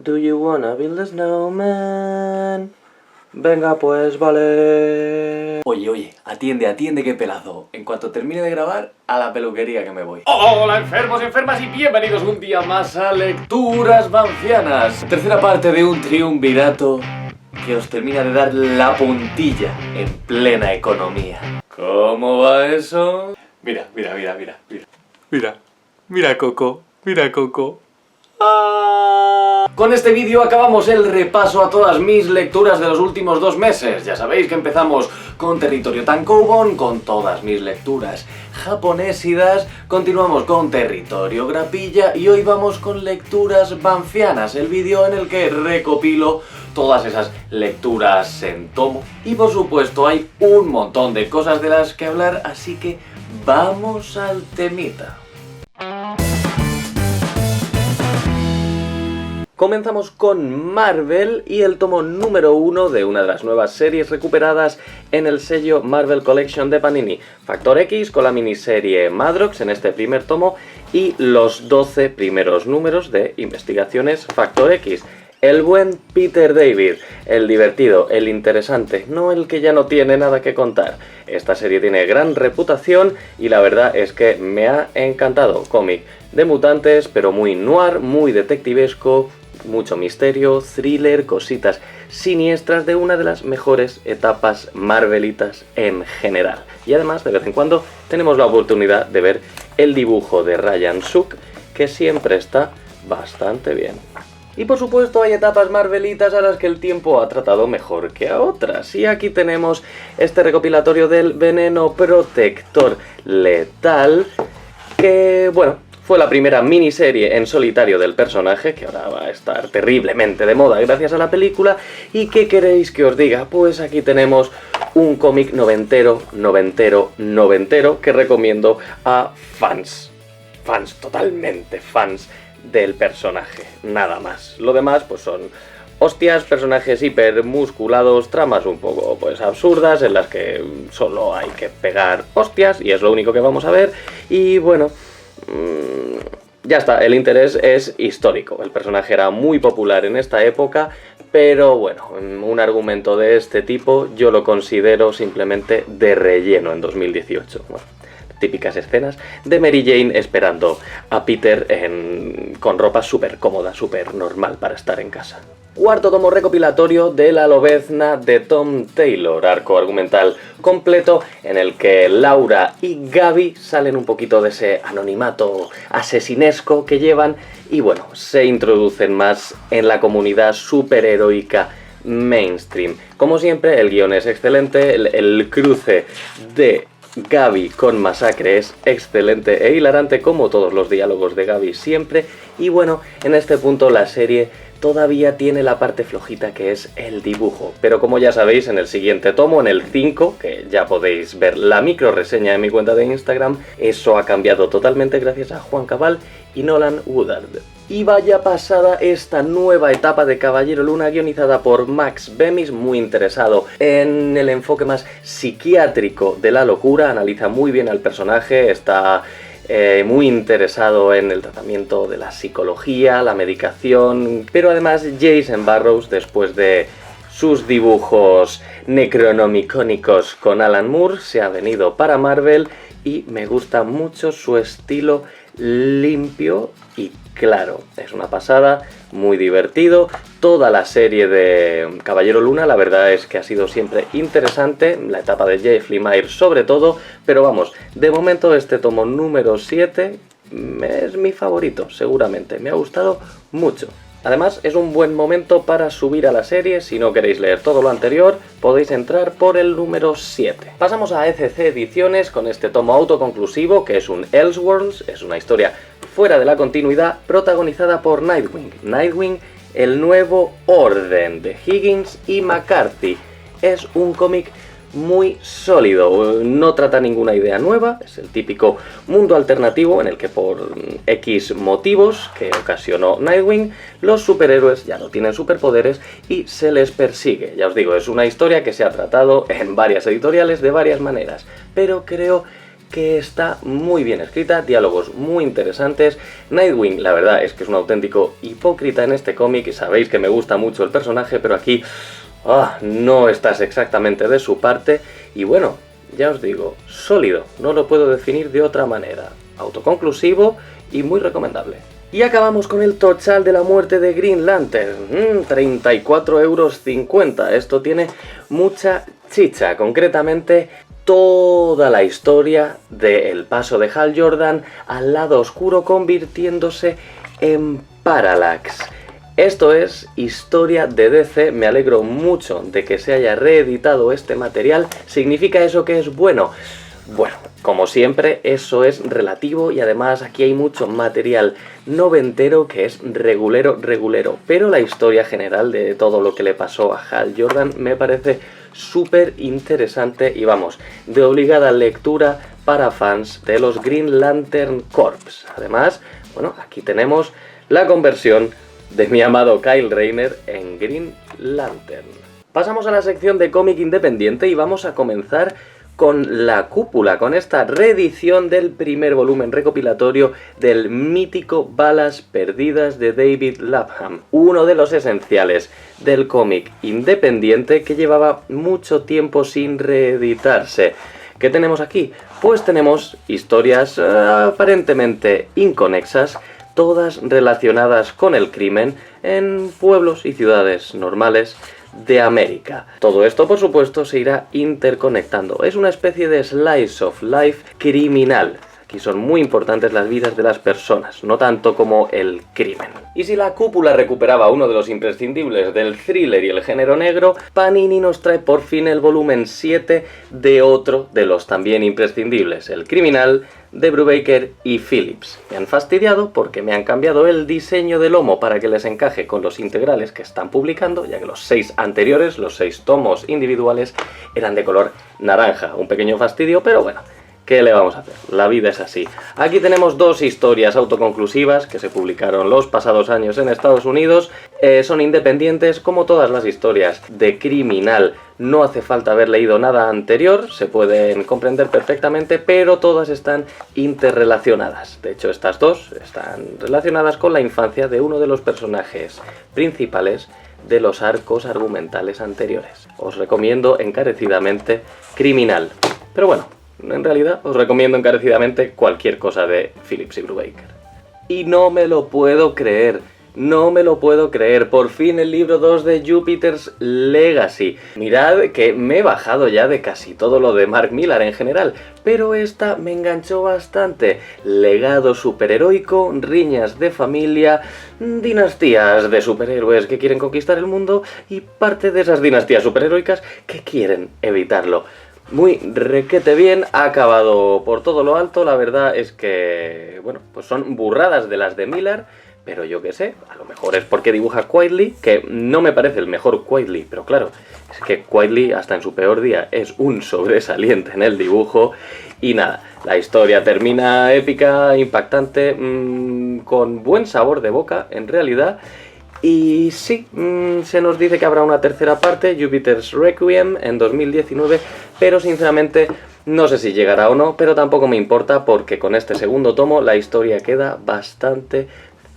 Do you wanna build a snowman? Venga pues, vale. Oye, atiende qué pelazo. En cuanto termine de grabar, a la peluquería que me voy. Hola enfermos y enfermas y bienvenidos un día más a Lecturas Banfianas. Tercera parte de un triunvirato que os termina de dar la puntilla en plena economía. ¿Cómo va eso? Mira, Coco. Con este vídeo acabamos el repaso a todas mis lecturas de los últimos 2 meses. Ya sabéis que empezamos con Territorio Tankobon, con todas mis lecturas japonésidas, continuamos con Territorio Grapilla y hoy vamos con Lecturas Banfianas, el vídeo en el que recopilo todas esas lecturas en tomo. Y por supuesto hay un montón de cosas de las que hablar, así que vamos al temita. Comenzamos con Marvel y el tomo número 1 de una de las nuevas series recuperadas en el sello Marvel Collection de Panini. Factor X con la miniserie Madrox en este primer tomo y los 12 primeros números de Investigaciones Factor X. El buen Peter David, el divertido, el interesante, no el que ya no tiene nada que contar. Esta serie tiene gran reputación y la verdad es que me ha encantado. Cómic de mutantes, pero muy noir, muy detectivesco, mucho misterio, thriller, cositas siniestras de una de las mejores etapas marvelitas en general. Y además, de vez en cuando, tenemos la oportunidad de ver el dibujo de Ryan Sook, que siempre está bastante bien. Y por supuesto hay etapas marvelitas a las que el tiempo ha tratado mejor que a otras. Y aquí tenemos este recopilatorio del Veneno Protector Letal, que, bueno, fue la primera miniserie en solitario del personaje, que ahora va a estar terriblemente de moda gracias a la película. ¿Y qué queréis que os diga? Pues aquí tenemos un cómic noventero que recomiendo a fans, totalmente fans del personaje, nada más. Lo demás pues son hostias, personajes hipermusculados, tramas un poco pues absurdas en las que solo hay que pegar hostias y es lo único que vamos a ver. Y bueno, ya está, el interés es histórico. El personaje era muy popular en esta época, pero bueno, un argumento de este tipo yo lo considero simplemente de relleno en 2018. Bueno, típicas escenas de Mary Jane esperando a Peter con ropa súper cómoda, súper normal para estar en casa. Cuarto tomo recopilatorio de La Lobezna de Tom Taylor, arco argumental completo en el que Laura y Gaby salen un poquito de ese anonimato asesinesco que llevan y bueno, se introducen más en la comunidad superheroica mainstream. Como siempre, el guión es excelente, el cruce de Gaby con Masacre es excelente e hilarante, como todos los diálogos de Gaby siempre. Y bueno, en este punto la serie todavía tiene la parte flojita que es el dibujo, pero como ya sabéis, en el siguiente tomo, en el 5, que ya podéis ver la micro reseña en mi cuenta de Instagram, eso ha cambiado totalmente gracias a Juan Cabal y Nolan Woodard. Y vaya pasada esta nueva etapa de Caballero Luna, guionizada por Max Bemis, muy interesado en el enfoque más psiquiátrico de la locura, analiza muy bien al personaje, está muy interesado en el tratamiento de la psicología, la medicación, pero además Jason Barrows, después de sus dibujos necronomicónicos con Alan Moore, se ha venido para Marvel y me gusta mucho su estilo limpio y claro, es una pasada, muy divertido. Toda la serie de Caballero Luna, la verdad es que ha sido siempre interesante, la etapa de Jeff Lemire sobre todo, pero vamos, de momento este tomo número 7 es mi favorito, seguramente, me ha gustado mucho. Además, es un buen momento para subir a la serie. Si no queréis leer todo lo anterior, podéis entrar por el número 7. Pasamos a ECC Ediciones con este tomo autoconclusivo, que es un Elseworlds, es una historia fuera de la continuidad, protagonizada por Nightwing. Nightwing, el nuevo orden de Higgins y McCarthy. Es un cómic muy sólido, no trata ninguna idea nueva, es el típico mundo alternativo en el que por X motivos que ocasionó Nightwing, los superhéroes ya no tienen superpoderes y se les persigue. Ya os digo, es una historia que se ha tratado en varias editoriales de varias maneras, pero creo que está muy bien escrita, diálogos muy interesantes. Nightwing, la verdad es que es un auténtico hipócrita en este cómic, sabéis que me gusta mucho el personaje, pero aquí no estás exactamente de su parte, y bueno, ya os digo, sólido, no lo puedo definir de otra manera, autoconclusivo y muy recomendable. Y acabamos con el total de la muerte de Green Lantern, 34,50 €, esto tiene mucha chicha, concretamente toda la historia del paso de Hal Jordan al lado oscuro convirtiéndose en Parallax. Esto es historia de DC, me alegro mucho de que se haya reeditado este material. ¿Significa eso que es bueno? Bueno, como siempre, eso es relativo y además aquí hay mucho material noventero que es regulero, pero la historia general de todo lo que le pasó a Hal Jordan me parece súper interesante y vamos, de obligada lectura para fans de los Green Lantern Corps. Además, bueno, aquí tenemos la conversión de mi amado Kyle Rayner en Green Lantern. Pasamos a la sección de cómic independiente y vamos a comenzar con La Cúpula, con esta reedición del primer volumen recopilatorio del mítico Balas Perdidas de David Lapham, uno de los esenciales del cómic independiente que llevaba mucho tiempo sin reeditarse. ¿Qué tenemos aquí? Pues tenemos historias aparentemente inconexas, todas relacionadas con el crimen en pueblos y ciudades normales de América. Todo esto, por supuesto, se irá interconectando. Es una especie de slice of life criminal. Aquí son muy importantes las vidas de las personas, no tanto como el crimen. Y si La Cúpula recuperaba uno de los imprescindibles del thriller y el género negro, Panini nos trae por fin el volumen 7 de otro de los también imprescindibles, El Criminal, de Brubaker y Phillips. Me han fastidiado porque me han cambiado el diseño del lomo para que les encaje con los integrales que están publicando, ya que los 6 anteriores, los 6 tomos individuales, eran de color naranja. Un pequeño fastidio, pero bueno, ¿qué le vamos a hacer? La vida es así. Aquí tenemos 2 historias autoconclusivas que se publicaron los pasados años en Estados Unidos. Son independientes, como todas las historias de criminal. No hace falta haber leído nada anterior, se pueden comprender perfectamente, pero todas están interrelacionadas. De hecho, estas 2 están relacionadas con la infancia de uno de los personajes principales de los arcos argumentales anteriores. Os recomiendo encarecidamente Criminal. Pero bueno, en realidad os recomiendo encarecidamente cualquier cosa de Phillips y Brubaker. Y no me lo puedo creer, por fin el libro 2 de Jupiter's Legacy. Mirad que me he bajado ya de casi todo lo de Mark Millar en general, pero esta me enganchó bastante. Legado superheroico, riñas de familia, dinastías de superhéroes que quieren conquistar el mundo y parte de esas dinastías superheroicas que quieren evitarlo. Muy requete bien, ha acabado por todo lo alto. La verdad es que, bueno, pues son burradas de las de Millar, pero yo qué sé, a lo mejor es porque dibuja Quitely, que no me parece el mejor Quitely, pero claro, es que Quitely hasta en su peor día es un sobresaliente en el dibujo. Y nada, la historia termina épica, impactante, con buen sabor de boca en realidad. Y sí, se nos dice que habrá una tercera parte, Jupiter's Requiem, en 2019, pero sinceramente no sé si llegará o no, pero tampoco me importa porque con este segundo tomo la historia queda bastante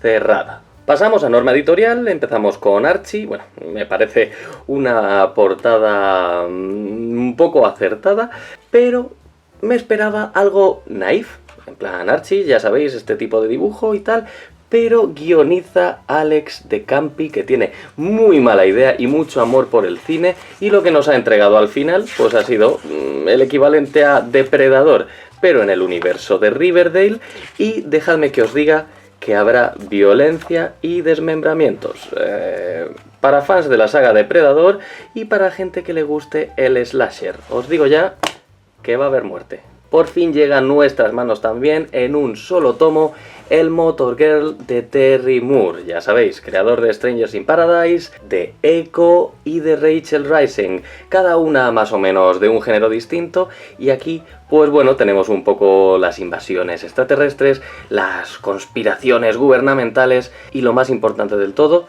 cerrada. Pasamos a Norma Editorial, empezamos con Archie. Bueno, me parece una portada un poco acertada, pero me esperaba algo naif. En plan, Archie, ya sabéis, este tipo de dibujo y tal, pero guioniza Alex de Campi, que tiene muy mala idea y mucho amor por el cine, y lo que nos ha entregado al final pues ha sido el equivalente a Depredador, pero en el universo de Riverdale. Y dejadme que os diga que habrá violencia y desmembramientos para fans de la saga Depredador y para gente que le guste el slasher. Os digo ya que va a haber muerte. Por fin llega a nuestras manos también en un solo tomo el Motor Girl de Terry Moore, ya sabéis, creador de Strangers in Paradise, de Echo y de Rachel Rising, cada una más o menos de un género distinto. Y aquí pues bueno, tenemos un poco las invasiones extraterrestres, las conspiraciones gubernamentales y lo más importante del todo,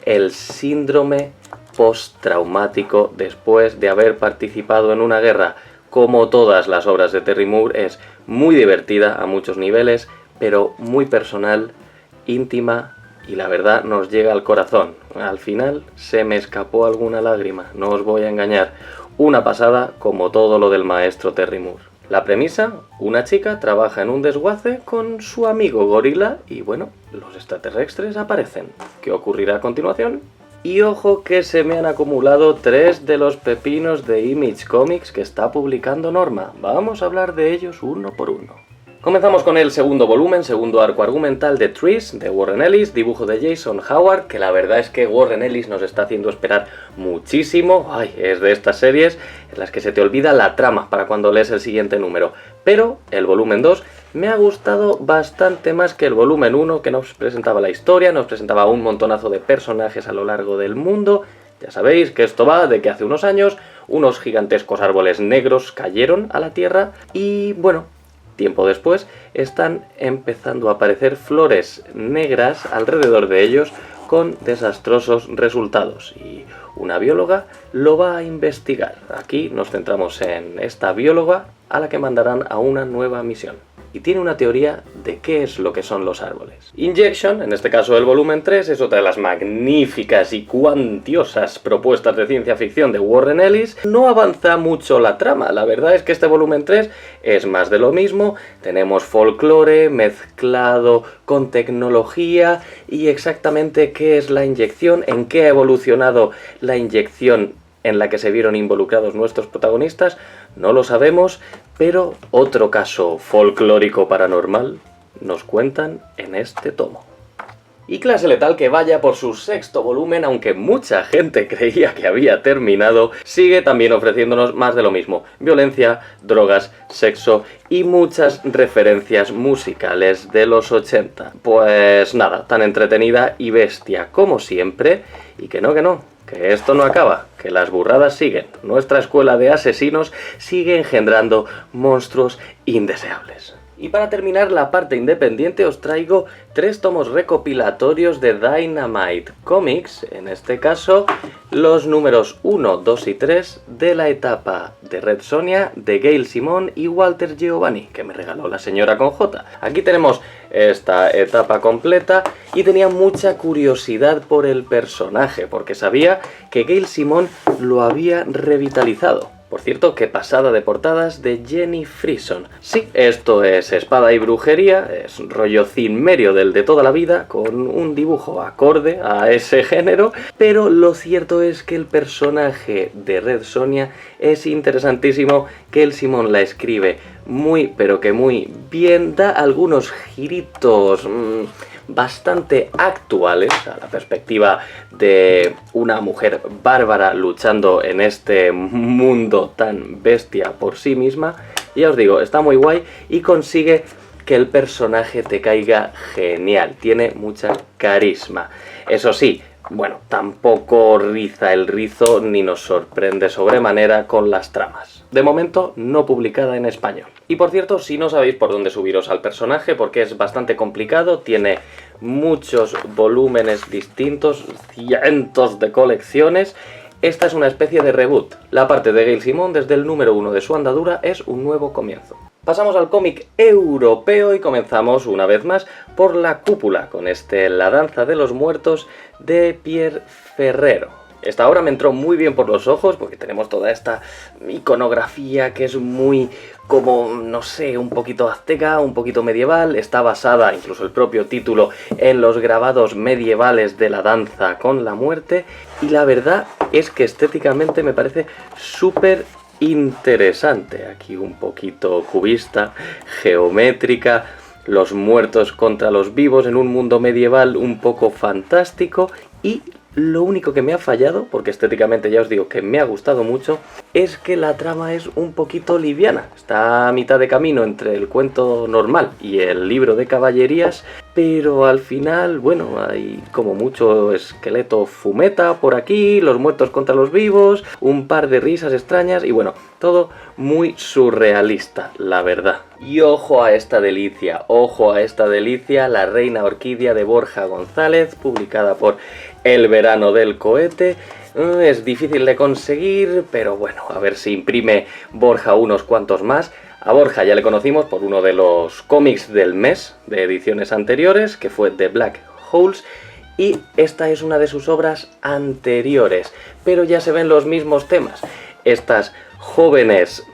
el síndrome postraumático después de haber participado en una guerra. Como todas las obras de Terry Moore, es muy divertida a muchos niveles, pero muy personal, íntima y la verdad nos llega al corazón. Al final se me escapó alguna lágrima, no os voy a engañar. Una pasada como todo lo del maestro Terry Moore. La premisa, una chica trabaja en un desguace con su amigo gorila y bueno, los extraterrestres aparecen. ¿Qué ocurrirá a continuación? Y ojo que se me han acumulado 3 de los pepinos de Image Comics que está publicando Norma. Vamos a hablar de ellos uno por uno. Comenzamos con el segundo volumen, segundo arco argumental de Trees, de Warren Ellis, dibujo de Jason Howard, que la verdad es que Warren Ellis nos está haciendo esperar muchísimo. Ay, es de estas series en las que se te olvida la trama para cuando lees el siguiente número. Pero el volumen 2 me ha gustado bastante más que el volumen 1, que nos presentaba la historia, nos presentaba un montonazo de personajes a lo largo del mundo. Ya sabéis que esto va de que hace unos años unos gigantescos árboles negros cayeron a la Tierra y bueno, tiempo después están empezando a aparecer flores negras alrededor de ellos con desastrosos resultados y una bióloga lo va a investigar. Aquí nos centramos en esta bióloga a la que mandarán a una nueva misión. Y tiene una teoría de qué es lo que son los árboles. Injection, en este caso el volumen 3, es otra de las magníficas y cuantiosas propuestas de ciencia ficción de Warren Ellis. No avanza mucho la trama, la verdad es que este volumen 3 es más de lo mismo. Tenemos folclore mezclado con tecnología y exactamente qué es la inyección, en qué ha evolucionado la inyección en la que se vieron involucrados nuestros protagonistas, no lo sabemos, pero otro caso folclórico paranormal nos cuentan en este tomo. Y Clase Letal, que vaya por su 6º volumen, aunque mucha gente creía que había terminado, sigue también ofreciéndonos más de lo mismo. Violencia, drogas, sexo y muchas referencias musicales de los 80. Pues nada, tan entretenida y bestia como siempre, y que esto no acaba, que las burradas siguen. Nuestra escuela de asesinos sigue engendrando monstruos indeseables. Y para terminar la parte independiente os traigo 3 tomos recopilatorios de Dynamite Comics, en este caso los números 1, 2 y 3 de la etapa de Red Sonja, de Gail Simone y Walter Giovanni, que me regaló la señora con J. Aquí tenemos esta etapa completa y tenía mucha curiosidad por el personaje, porque sabía que Gail Simone lo había revitalizado. Por cierto, qué pasada de portadas de Jenny Frison. Sí, esto es espada y brujería, es rollo Cinmerio del de toda la vida, con un dibujo acorde a ese género, pero lo cierto es que el personaje de Red Sonja es interesantísimo, que el Simón la escribe muy, pero que muy bien, da algunos giritos bastante actuales a la perspectiva de una mujer bárbara luchando en este mundo tan bestia por sí misma. Y ya os digo, está muy guay y consigue que el personaje te caiga genial, tiene mucha carisma. Eso sí, bueno, tampoco riza el rizo ni nos sorprende sobremanera con las tramas. De momento no publicada en español. Y por cierto, si no sabéis por dónde subiros al personaje, porque es bastante complicado, tiene muchos volúmenes distintos, cientos de colecciones, esta es una especie de reboot. La parte de Gail Simone desde el número 1 de su andadura es un nuevo comienzo. Pasamos al cómic europeo y comenzamos una vez más por La Cúpula, con La Danza de los Muertos de Pierre Ferrero. Esta obra me entró muy bien por los ojos porque tenemos toda esta iconografía que es muy como, no sé, un poquito azteca, un poquito medieval. Está basada, incluso el propio título, en los grabados medievales de la danza con la muerte. Y la verdad es que estéticamente me parece súper interesante. Aquí un poquito cubista, geométrica, los muertos contra los vivos en un mundo medieval un poco fantástico. Y lo único que me ha fallado, porque estéticamente ya os digo que me ha gustado mucho, es que la trama es un poquito liviana. Está a mitad de camino entre el cuento normal y el libro de caballerías, pero al final, bueno, hay como mucho esqueleto fumeta por aquí, los muertos contra los vivos, un par de risas extrañas y bueno, todo muy surrealista, la verdad. Y ojo a esta delicia, La Reina Orquídea de Borja González, publicada por El Verano del Cohete. Es difícil de conseguir, pero bueno, a ver si imprime Borja unos cuantos más. A Borja ya le conocimos por uno de los cómics del mes de ediciones anteriores, que fue The Black Holes, y esta es una de sus obras anteriores, pero ya se ven los mismos temas. Estas jóvenes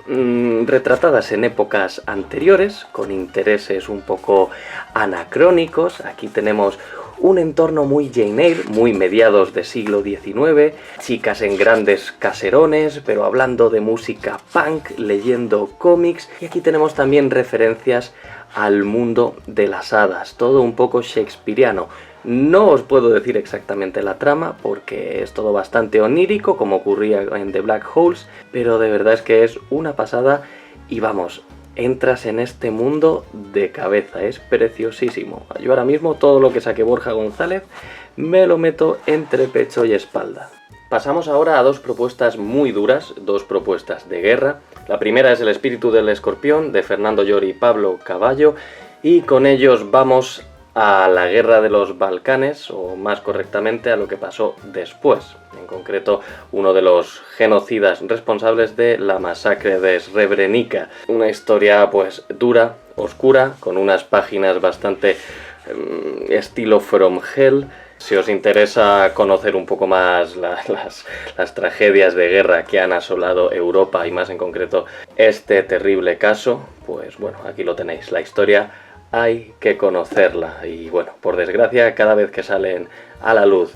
retratadas en épocas anteriores, con intereses un poco anacrónicos. Aquí tenemos un entorno muy Jane Eyre, muy mediados de siglo XIX, chicas en grandes caserones, pero hablando de música punk, leyendo cómics, y aquí tenemos también referencias al mundo de las hadas, todo un poco shakespeariano. No os puedo decir exactamente la trama porque es todo bastante onírico, como ocurría en The Black Holes, pero de verdad es que es una pasada y vamos, entras en este mundo de cabeza, es preciosísimo. Yo ahora mismo todo lo que saque Borja González me lo meto entre pecho y espalda. Pasamos ahora a dos propuestas muy duras, dos propuestas de guerra. La primera es El espíritu del escorpión, de Fernando Llori y Pablo Caballo, y con ellos vamos a la guerra de los Balcanes, o más correctamente a lo que pasó después, en concreto uno de los genocidas responsables de la masacre de Srebrenica. Una historia pues dura, oscura, con unas páginas bastante estilo From Hell. Si os interesa conocer un poco más las tragedias de guerra que han asolado Europa y más en concreto este terrible caso, pues bueno, aquí lo tenéis, la historia hay que conocerla y bueno, por desgracia cada vez que salen a la luz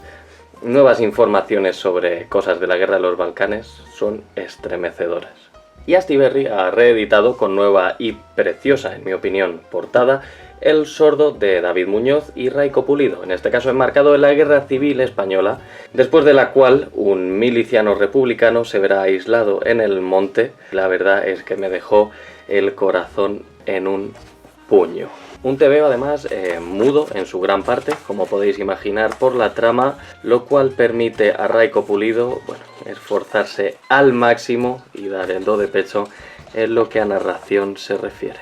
nuevas informaciones sobre cosas de la guerra de los Balcanes son estremecedoras. Y Astiberri ha reeditado con nueva y preciosa, en mi opinión, portada El sordo de David Muñoz y Raico Pulido, en este caso enmarcado en la Guerra Civil Española, después de la cual un miliciano republicano se verá aislado en el monte. La verdad es que me dejó el corazón en un puño. Un tebeo además mudo en su gran parte, como podéis imaginar por la trama, lo cual permite a Raico Pulido, bueno, esforzarse al máximo y dar el do de pecho en lo que a narración se refiere.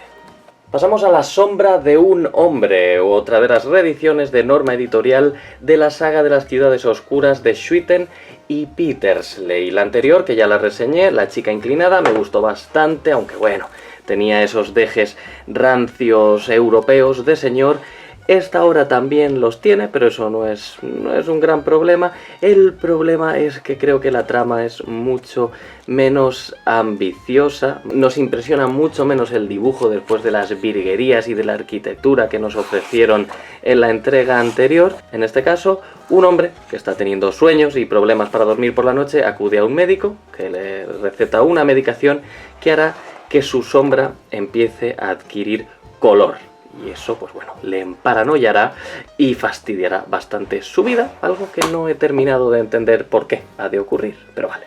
Pasamos a La sombra de un hombre, otra de las reediciones de Norma Editorial de la saga de las ciudades oscuras de Schuiten y Pietersley. La anterior, que ya la reseñé, La chica inclinada, me gustó bastante, aunque bueno, tenía esos dejes rancios europeos de señor. Esta ahora también los tiene, pero eso no es un gran problema. El problema es que creo que la trama es mucho menos ambiciosa. Nos impresiona mucho menos el dibujo después de las virguerías y de la arquitectura que nos ofrecieron en la entrega anterior. En este caso, un hombre que está teniendo sueños y problemas para dormir por la noche acude a un médico que le receta una medicación que hará que su sombra empiece a adquirir color. Y eso, pues bueno, le emparanoiará y fastidiará bastante su vida, algo que no he terminado de entender por qué ha de ocurrir, pero vale.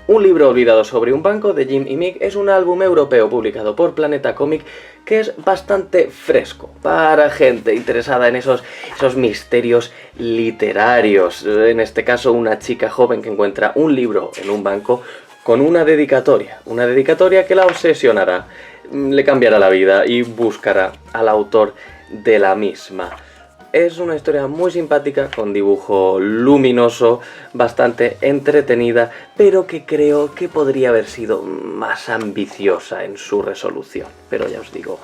Un libro olvidado sobre un banco, de Jim y Mick, es un álbum europeo publicado por Planeta Comic que es bastante fresco para gente interesada en esos misterios literarios. En este caso, una chica joven que encuentra un libro en un banco con una dedicatoria que la obsesionará, le cambiará la vida y buscará al autor de la misma. Es una historia muy simpática, con dibujo luminoso, bastante entretenida, pero que creo que podría haber sido más ambiciosa en su resolución. Pero ya os digo,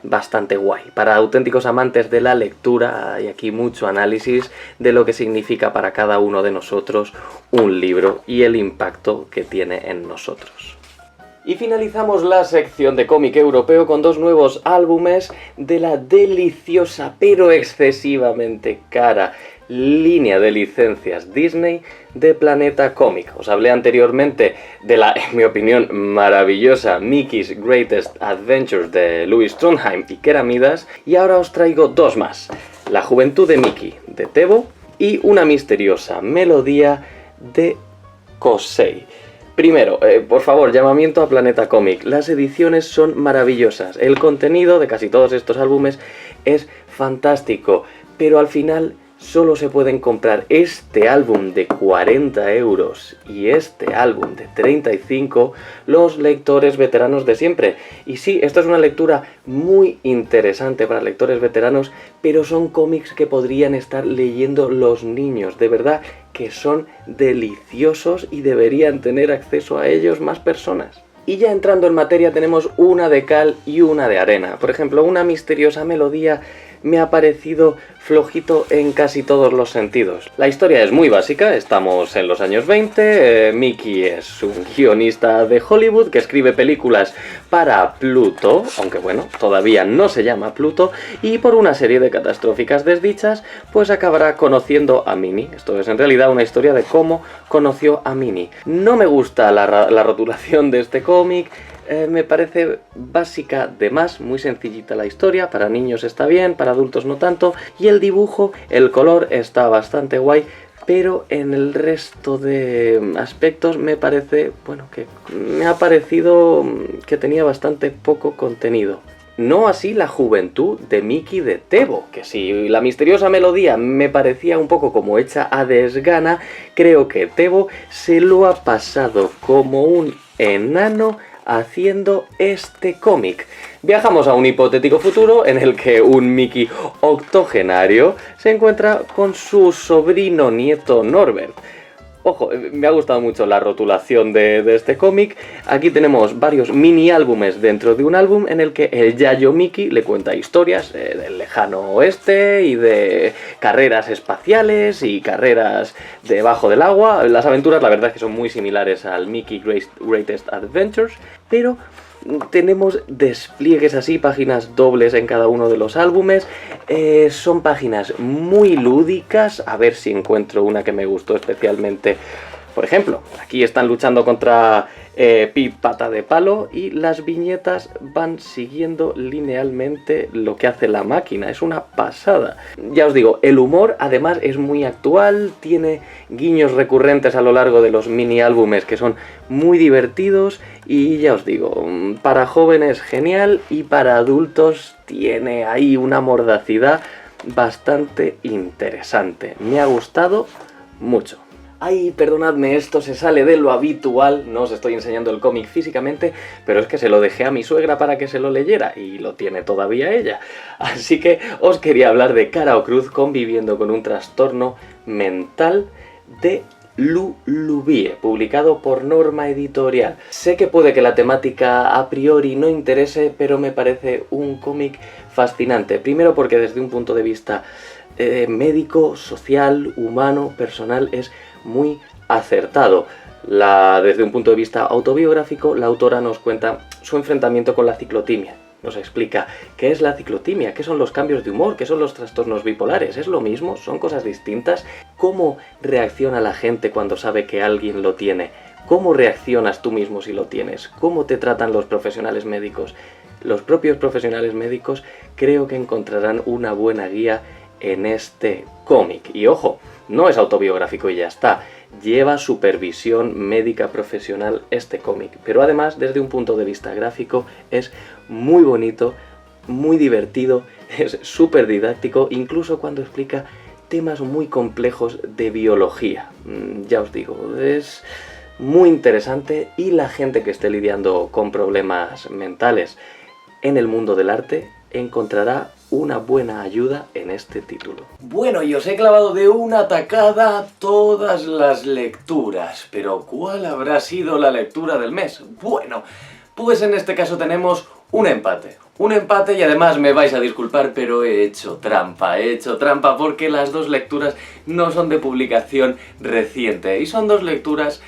bastante guay. Para auténticos amantes de la lectura hay aquí mucho análisis de lo que significa para cada uno de nosotros un libro y el impacto que tiene en nosotros. Y finalizamos la sección de cómic europeo con dos nuevos álbumes de la deliciosa pero excesivamente cara línea de licencias Disney de Planeta Comic. Os hablé anteriormente de la, en mi opinión, maravillosa Mickey's Greatest Adventures de Louis Trondheim y Kera Midas, y ahora os traigo dos más: La juventud de Mickey de Tebo y Una misteriosa melodía de Kosei. Primero, por favor, llamamiento a Planeta Comic. Las ediciones son maravillosas. El contenido de casi todos estos álbumes es fantástico, pero al final solo se pueden comprar este álbum de 40 euros y este álbum de 35 los lectores veteranos de siempre. Y sí, esto es una lectura muy interesante para lectores veteranos, pero son cómics que podrían estar leyendo los niños. De verdad que son deliciosos y deberían tener acceso a ellos más personas. Y ya entrando en materia tenemos una de cal y una de arena. Por ejemplo, una misteriosa melodía me ha parecido flojito en casi todos los sentidos. La historia es muy básica, estamos en los años 20, Mickey es un guionista de Hollywood que escribe películas para Pluto, aunque bueno, todavía no se llama Pluto, y por una serie de catastróficas desdichas, pues acabará conociendo a Minnie. Esto es en realidad una historia de cómo conoció a Minnie. No me gusta la rotulación de este cómic. Me parece básica de más, muy sencillita la historia, para niños está bien, para adultos no tanto, y el dibujo, el color está bastante guay, pero en el resto de aspectos me parece, bueno, que me ha parecido que tenía bastante poco contenido. No así la juventud de Mickey de Tebo, que si la misteriosa melodía me parecía un poco como hecha a desgana, creo que Tebo se lo ha pasado como un enano haciendo este cómic. Viajamos a un hipotético futuro en el que un Mickey octogenario se encuentra con su sobrino nieto Norbert. Ojo, me ha gustado mucho la rotulación de este cómic. Aquí tenemos varios mini álbumes dentro de un álbum en el que el yayo Mickey le cuenta historias del lejano oeste y de carreras espaciales y carreras debajo del agua. Las aventuras la verdad es que son muy similares al Mickey Greatest Adventures, pero tenemos despliegues así, páginas dobles en cada uno de los álbumes. Son páginas muy lúdicas, a ver si encuentro una que me gustó especialmente. Por ejemplo, aquí están luchando contra Pete Pata de Palo y las viñetas van siguiendo linealmente lo que hace la máquina. Es una pasada. Ya os digo, el humor además es muy actual, tiene guiños recurrentes a lo largo de los mini álbumes que son muy divertidos y ya os digo, para jóvenes genial y para adultos tiene ahí una mordacidad bastante interesante. Me ha gustado mucho. Ay, perdonadme, esto se sale de lo habitual, no os estoy enseñando el cómic físicamente, pero es que se lo dejé a mi suegra para que se lo leyera, y lo tiene todavía ella. Así que os quería hablar de Cara o Cruz conviviendo con un trastorno mental de Lulubie, publicado por Norma Editorial. Sé que puede que la temática a priori no interese, pero me parece un cómic fascinante. Primero porque desde un punto de vista médico, social, humano, personal, es muy acertado. Desde un punto de vista autobiográfico, la autora nos cuenta su enfrentamiento con la ciclotimia. Nos explica qué es la ciclotimia, qué son los cambios de humor, qué son los trastornos bipolares. ¿Es lo mismo? ¿Son cosas distintas? ¿Cómo reacciona la gente cuando sabe que alguien lo tiene? ¿Cómo reaccionas tú mismo si lo tienes? ¿Cómo te tratan los profesionales médicos? Los propios profesionales médicos creo que encontrarán una buena guía en este cómic. Y ojo, no es autobiográfico y ya está. Lleva supervisión médica profesional este cómic, pero además desde un punto de vista gráfico es muy bonito, muy divertido, es súper didáctico, incluso cuando explica temas muy complejos de biología. Ya os digo, es muy interesante y la gente que esté lidiando con problemas mentales en el mundo del arte encontrará una buena ayuda en este título. Bueno, y os he clavado de una tacada todas las lecturas, pero ¿cuál habrá sido la lectura del mes? Bueno, pues en este caso tenemos un empate. Un empate y además me vais a disculpar, pero he hecho trampa porque las dos lecturas no son de publicación reciente y son dos lecturas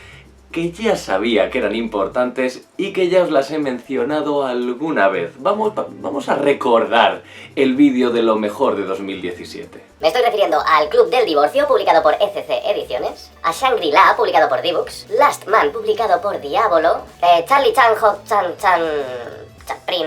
que ya sabía que eran importantes y que ya os las he mencionado alguna vez. Vamos a recordar el vídeo de lo mejor de 2017. Me estoy refiriendo al Club del Divorcio, publicado por ECC Ediciones, a Shangri-La, publicado por D-Books, Last Man, publicado por Diabolo, Charlie Chan, Hop Chan, Chaprin,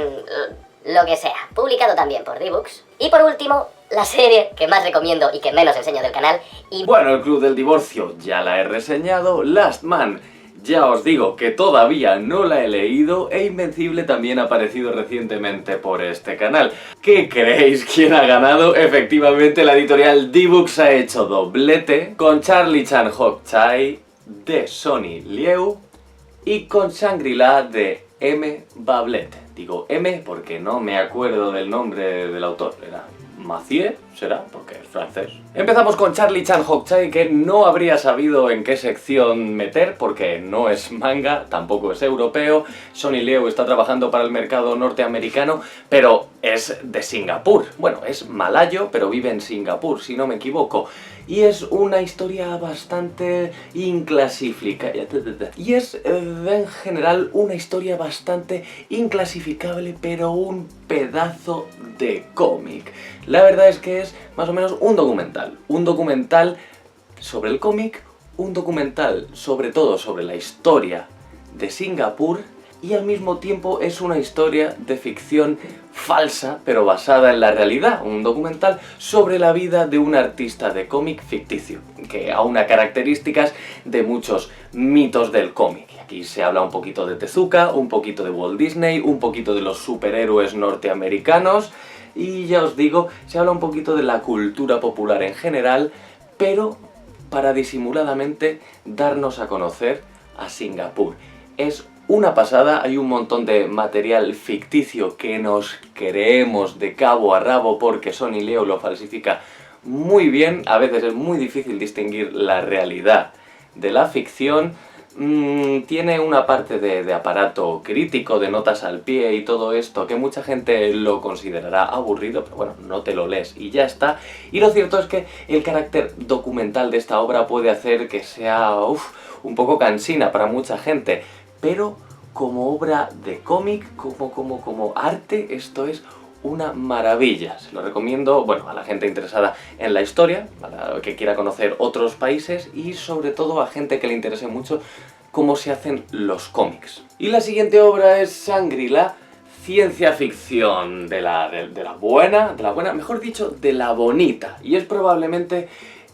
lo que sea, publicado también por D-Books, y por último, la serie que más recomiendo y que menos enseño del canal, y... Bueno, el Club del Divorcio ya la he reseñado, Last Man ya os digo que todavía no la he leído e Invencible también ha aparecido recientemente por este canal. ¿Qué creéis? ¿Quién ha ganado? Efectivamente, la editorial D-Books ha hecho doblete con Charlie Chan Hok Chai de Sonny Liu y con Shangri-La de M. Bablet. Digo M porque no me acuerdo del nombre del autor, era Mathieu será, porque es francés. Empezamos con Charlie Chan Hok-chae, que no habría sabido en qué sección meter, porque no es manga, tampoco es europeo. Sonny Liew está trabajando para el mercado norteamericano, pero es de Singapur. Bueno, es malayo, pero vive en Singapur, si no me equivoco. Y es una historia bastante inclasificable. Y es, en general, una historia bastante inclasificable, pero un pedazo de cómic. La verdad es que es más o menos un documental. Un documental sobre el cómic, un documental sobre todo sobre la historia de Singapur, y al mismo tiempo es una historia de ficción falsa, pero basada en la realidad. Un documental sobre la vida de un artista de cómic ficticio, que aúna características de muchos mitos del cómic. Aquí se habla un poquito de Tezuka, un poquito de Walt Disney, un poquito de los superhéroes norteamericanos, y ya os digo, se habla un poquito de la cultura popular en general, pero para disimuladamente darnos a conocer a Singapur. Es una pasada, hay un montón de material ficticio que nos creemos de cabo a rabo porque Sonny Liew lo falsifica muy bien. A veces es muy difícil distinguir la realidad de la ficción. Tiene una parte de aparato crítico, de notas al pie y todo esto, que mucha gente lo considerará aburrido, pero bueno, no te lo lees y ya está. Y lo cierto es que el carácter documental de esta obra puede hacer que sea un poco cansina para mucha gente, pero como obra de cómic, como arte, esto es una maravilla. Se lo recomiendo, bueno, a la gente interesada en la historia, a la que quiera conocer otros países y sobre todo a gente que le interese mucho cómo se hacen los cómics. Y la siguiente obra es Shangri-La, ciencia ficción de la buena, mejor dicho, de la bonita. Y es probablemente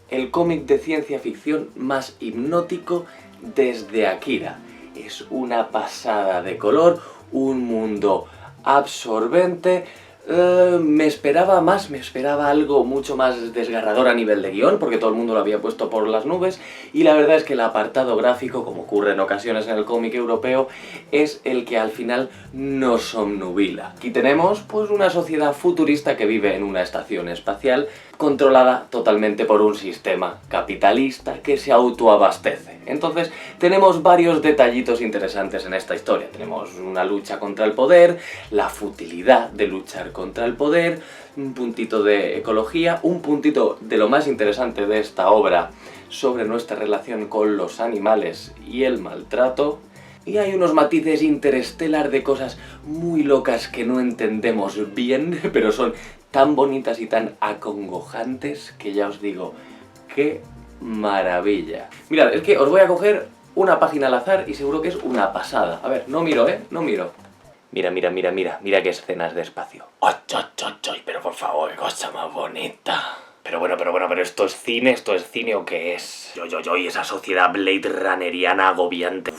el cómic de ciencia ficción más hipnótico desde Akira. Es una pasada de color, un mundo absorbente. Me esperaba más, me esperaba algo mucho más desgarrador a nivel de guión, porque todo el mundo lo había puesto por las nubes, y la verdad es que el apartado gráfico, como ocurre en ocasiones en el cómic europeo, es el que al final nos obnubila. Aquí tenemos pues una sociedad futurista que vive en una estación espacial controlada totalmente por un sistema capitalista que se autoabastece. Entonces tenemos varios detallitos interesantes en esta historia. Tenemos una lucha contra el poder, la futilidad de luchar contra el poder, un puntito de ecología, un puntito de lo más interesante de esta obra sobre nuestra relación con los animales y el maltrato. Y hay unos matices interestelar de cosas muy locas que no entendemos bien, pero son tan bonitas y tan acongojantes que ya os digo, ¡qué maravilla! Mirad, es que os voy a coger una página al azar y seguro que es una pasada. A ver, no miro, no miro. Mira qué escenas de espacio. ¡Ay, pero por favor, qué cosa más bonita! Pero bueno, pero ¿esto es cine o qué es? Y esa sociedad Blade Runneriana agobiante.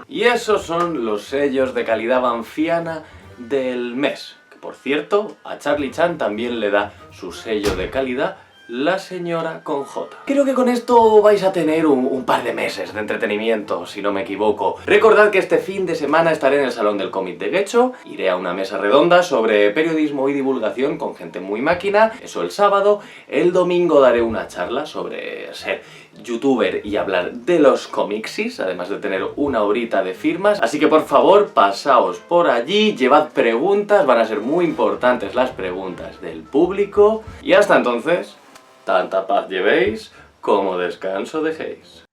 Y esos son los sellos de calidad banfiana del mes. Que por cierto, a Charlie Chan también le da su sello de calidad la señora con J. Creo que con esto vais a tener un par de meses de entretenimiento, si no me equivoco. Recordad que este fin de semana estaré en el Salón del Cómic de Getxo, iré a una mesa redonda sobre periodismo y divulgación con gente muy máquina, eso el sábado. El domingo daré una charla sobre ser youtuber y hablar de los comicsis, además de tener una horita de firmas. Así que por favor, pasaos por allí, llevad preguntas, van a ser muy importantes las preguntas del público. Y hasta entonces, tanta paz llevéis como descanso dejéis.